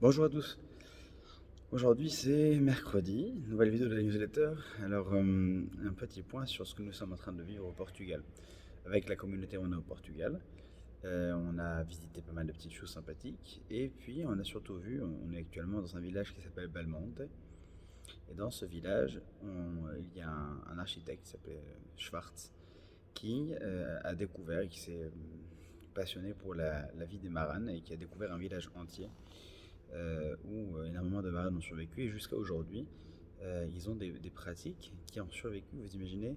Bonjour à tous. Aujourd'hui c'est mercredi, nouvelle vidéo de la newsletter. Alors un petit point sur ce que nous sommes en train de vivre au Portugal. Avec la communauté on est au Portugal. On a visité pas mal de petites choses sympathiques. Et puis on a surtout vu, on est actuellement dans un village qui s'appelle Belmonte. Et dans ce village, il y a un architecte qui s'appelle Schwartz qui a découvert et qui s'est passionné pour la vie des maranes et qui a découvert un village entier où énormément de marins ont survécu et jusqu'à aujourd'hui, ils ont des pratiques qui ont survécu, vous imaginez,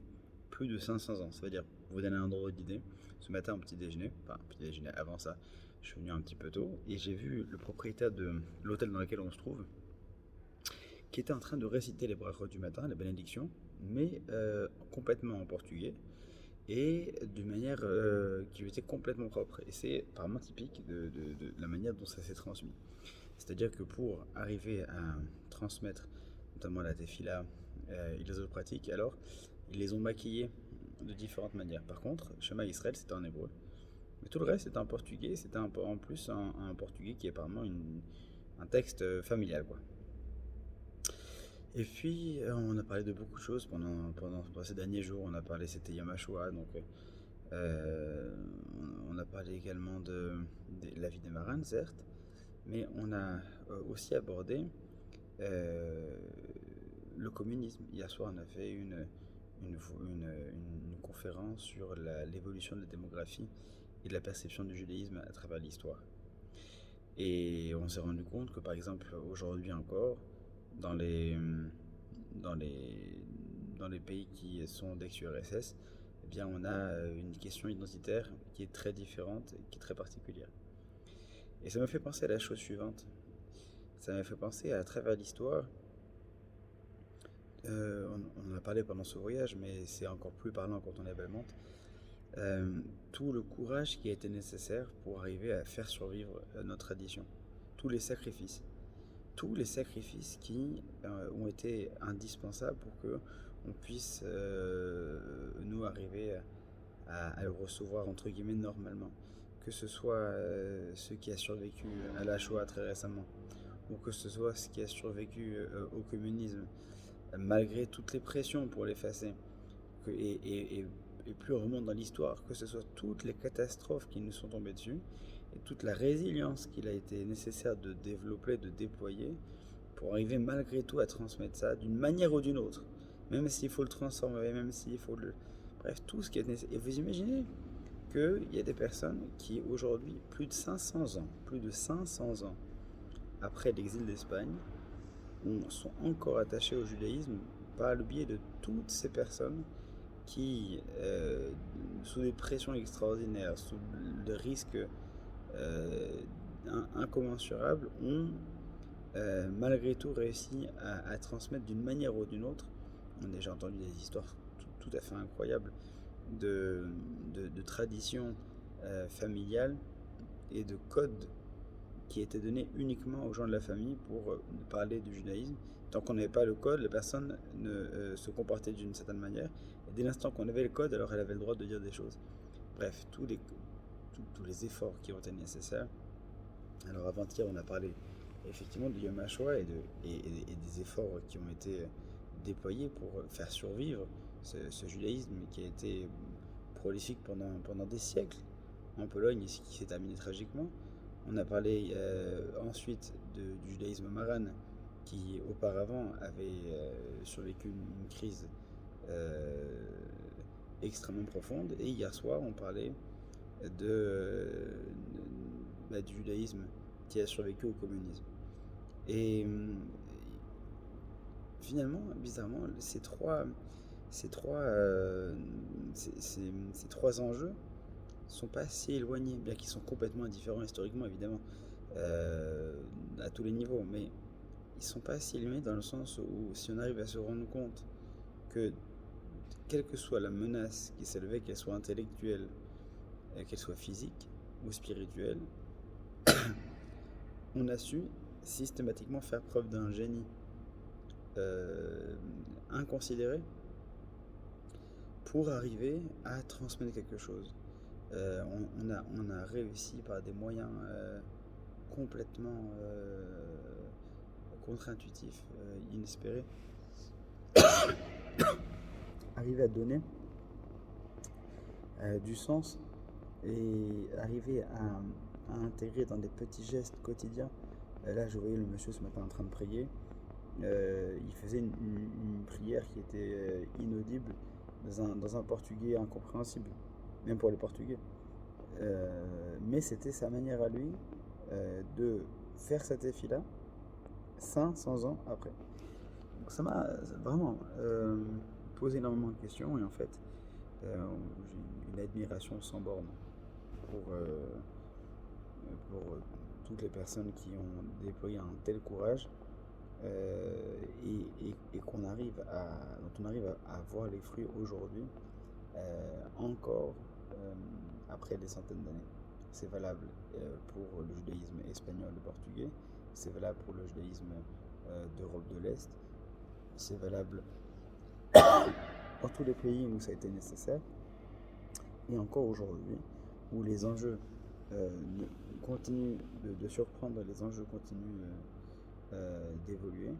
plus de 500 ans. Ça veut dire, pour vous donner un ordre d'idée, ce matin au petit déjeuner, enfin petit déjeuner avant ça, je suis venu un petit peu tôt et j'ai vu le propriétaire de l'hôtel dans lequel on se trouve qui était en train de réciter les brachot du matin, la bénédiction, mais complètement en portugais et d'une manière qui lui était complètement propre. Et c'est apparemment typique de la manière dont ça s'est transmis. C'est-à-dire que pour arriver à transmettre notamment la tefila et les autres pratiques, alors ils les ont maquillés de différentes manières. Par contre, Shema Israël c'était en hébreu. Mais tout le reste c'était en portugais, c'était en plus un portugais qui est apparemment un texte familial, quoi. Et puis on a parlé de beaucoup de choses pendant ces derniers jours. On a parlé, c'était Yom HaShoah, donc on a parlé également de la vie des marins, certes, mais on a aussi abordé euh, le communisme. Hier soir, on a fait une conférence sur l'évolution de la démographie et de la perception du judaïsme à travers l'histoire. Et on s'est rendu compte que, par exemple, aujourd'hui encore, dans les, dans les, dans les pays qui sont d'ex-URSS, eh bien, on a une question identitaire qui est très différente et qui est très particulière. Et ça me fait penser à la chose suivante. Ça m'a fait penser à travers l'histoire. On en a parlé pendant ce voyage, mais c'est encore plus parlant quand on est à Belmonte. Tout le courage qui a été nécessaire pour arriver à faire survivre notre tradition. Tous les sacrifices. Tous les sacrifices qui ont été indispensables pour que on puisse nous arriver à le recevoir entre guillemets normalement. Que ce soit ceux qui a survécu à la Shoah très récemment, ou que ce soit ce qui a survécu au communisme, malgré toutes les pressions pour l'effacer, et plus on remonte dans l'histoire, que ce soit toutes les catastrophes qui nous sont tombées dessus, et toute la résilience qu'il a été nécessaire de développer, de déployer, pour arriver malgré tout à transmettre ça d'une manière ou d'une autre, même s'il faut le transformer, même s'il faut le... Bref, tout ce qui est nécessaire. Et vous imaginez qu'il y a des personnes qui aujourd'hui, plus de 500 ans après l'exil d'Espagne, sont encore attachés au judaïsme par le biais de toutes ces personnes qui, sous des pressions extraordinaires, sous le risque euh, incommensurables, ont malgré tout réussi à transmettre d'une manière ou d'une autre. On a déjà entendu des histoires tout à fait incroyables de, de traditions familiales et de codes qui étaient donnés uniquement aux gens de la famille pour parler du judaïsme. Tant qu'on n'avait pas le code, la personne ne se comportait d'une certaine manière. Et dès l'instant qu'on avait le code, alors elle avait le droit de dire des choses. Bref, tous les efforts qui ont été nécessaires. Alors avant-hier, on a parlé effectivement de Yom HaShoah et des efforts qui ont été déployés pour faire survivre ce judaïsme qui a été prolifique pendant des siècles en Pologne et qui s'est terminé tragiquement. On a parlé ensuite du judaïsme maran qui auparavant avait survécu une crise euh, extrêmement profonde. Et hier soir, on parlait du judaïsme qui a survécu au communisme. Et finalement, bizarrement, ces trois, ces trois enjeux sont pas si éloignés, bien qu'ils sont complètement indifférents historiquement, évidemment, à tous les niveaux, mais ils sont pas si éloignés dans le sens où si on arrive à se rendre compte que quelle que soit la menace qui s'élevait, qu'elle soit intellectuelle, qu'elle soit physique ou spirituelle, on a su systématiquement faire preuve d'un génie euh, inconsidéré pour arriver à transmettre quelque chose. On a réussi par des moyens complètement contre-intuitif, inespéré, arriver à donner du sens et arriver à intégrer dans des petits gestes quotidiens. Là, je voyais le monsieur ce matin en train de prier. Il faisait une prière qui était inaudible dans un portugais incompréhensible, même pour les Portugais. Mais c'était sa manière à lui de faire cet effet-là 500 ans après. Donc ça m'a vraiment posé énormément de questions et en fait, j'ai une admiration sans borne pour, toutes les personnes qui ont déployé un tel courage et dont on arrive à voir les fruits aujourd'hui, encore après des centaines d'années. C'est valable pour le judaïsme espagnol et portugais, c'est valable pour le judaïsme d'Europe de l'Est, c'est valable dans tous les pays où ça a été nécessaire, et encore aujourd'hui, où les enjeux continuent de surprendre, les enjeux continuent d'évoluer,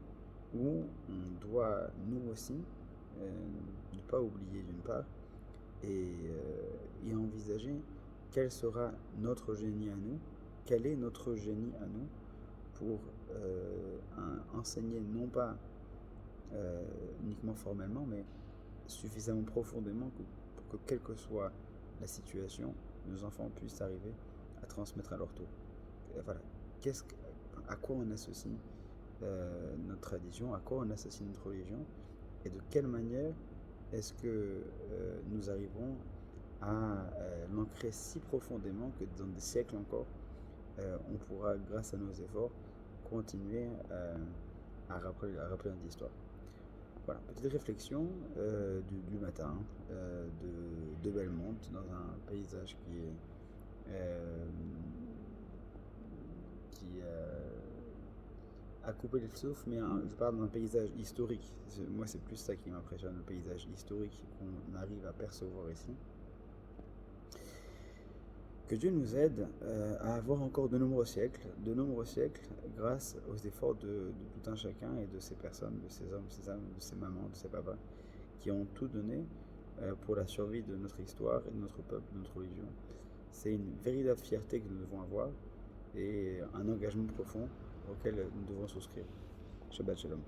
où on doit, nous aussi, ne pas oublier d'une part, et envisager quel sera notre génie à nous, quel est notre génie à nous pour enseigner non pas uniquement formellement, mais suffisamment profondément pour que quelle que soit la situation, nos enfants puissent arriver à transmettre à leur tour. Et voilà. À quoi on associe notre tradition, à quoi on associe notre religion, et de quelle manière est-ce que nous arriverons à l'ancrer si profondément que dans des siècles encore, on pourra, grâce à nos efforts, continuer à rappeler notre histoire. Voilà, petite réflexion du matin de Belmonte, dans un paysage qui a coupé le souffle, mais je parle d'un paysage historique. Moi, c'est plus ça qui m'impressionne, le paysage historique qu'on arrive à percevoir ici. Que Dieu nous aide à avoir encore de nombreux siècles, grâce aux efforts de tout un chacun et de ces personnes, de ces hommes, ces âmes, de ces mamans, de ces papas, qui ont tout donné pour la survie de notre histoire et de notre peuple, de notre religion. C'est une véritable fierté que nous devons avoir et un engagement profond auquel nous devons souscrire. Shabbat Shalom.